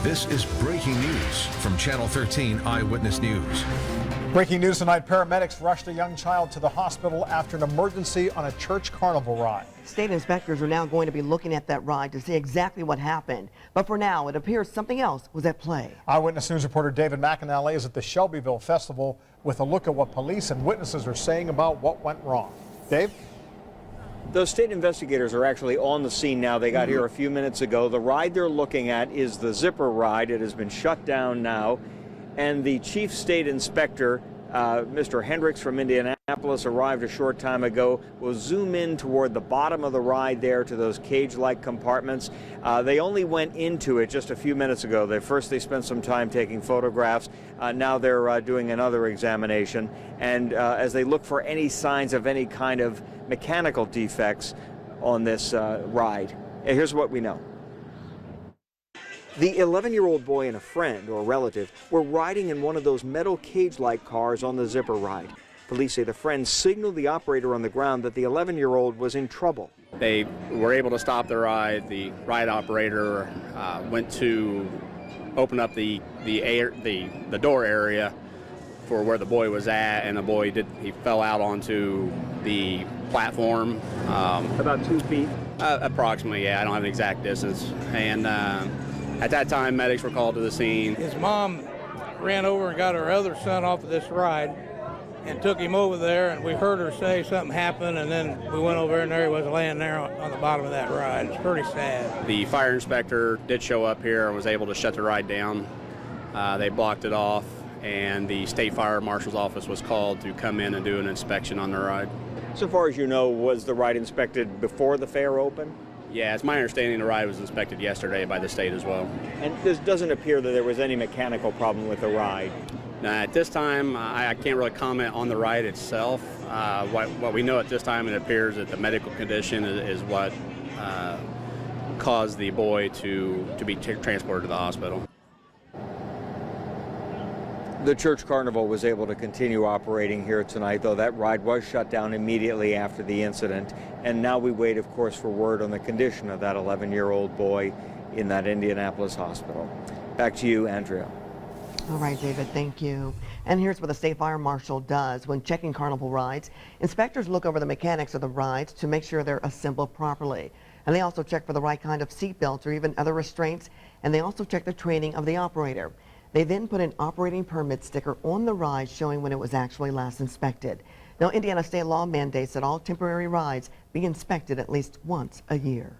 This is breaking news from Channel 13 Eyewitness News. Breaking news tonight, paramedics rushed a young child to the hospital after an emergency on a church carnival ride. State inspectors are now going to be looking at that ride to see exactly what happened. But for now, it appears something else was at play. Eyewitness News reporter David McAnally is at the Shelbyville Festival with a look at what police and witnesses are saying about what went wrong. Dave? Those state investigators are actually on the scene now. They got here a few minutes ago. The ride they're looking at is the zipper ride. It has been shut down now. And the chief state inspector, Mr. Hendricks from Indianapolis, arrived a short time ago. We'll zoom in toward the bottom of the ride there to those cage-like compartments. They only went into it just a few minutes ago. They spent some time taking photographs. Now they're doing another examination. And as they look for any signs of any kind of mechanical defects on this ride, here's what we know. The 11-year-old boy and a friend or relative were riding in one of those metal cage-like cars on the zipper ride. Police say the friend signaled the operator on the ground that the 11-year-old was in trouble. They were able to stop the ride. The ride operator went to open up the door area for where the boy was at, and the boy he fell out onto the platform. About 2 feet? Approximately, yeah. I don't have an exact distance. And at that time, medics were called to the scene. His mom ran over and got her other son off of this ride and took him over there, and we heard her say something happened, and then we went over and there he was laying there on the bottom of that ride. It's pretty sad. The fire inspector did show up here and was able to shut the ride down. They blocked it off, and the state fire marshal's office was called to come in and do an inspection on the ride. So far as you know, was the ride inspected before the fair opened? Yeah, it's my understanding the ride was inspected yesterday by the state as well. And this doesn't appear that there was any mechanical problem with the ride. Now, at this time, I can't really comment on the ride itself. What we know at this time, it appears that the medical condition is what caused the boy to be transported to the hospital. The church carnival was able to continue operating here tonight, though that ride was shut down immediately after the incident. And now we wait, of course, for word on the condition of that 11-year-old boy in that Indianapolis hospital. Back to you, Andrea. All right, David, thank you. And here's what the state fire marshal does when checking carnival rides. Inspectors look over the mechanics of the rides to make sure they're assembled properly. And they also check for the right kind of seat belts or even other restraints. And they also check the training of the operator. They then put an operating permit sticker on the ride showing when it was actually last inspected. Now, Indiana state law mandates that all temporary rides be inspected at least once a year.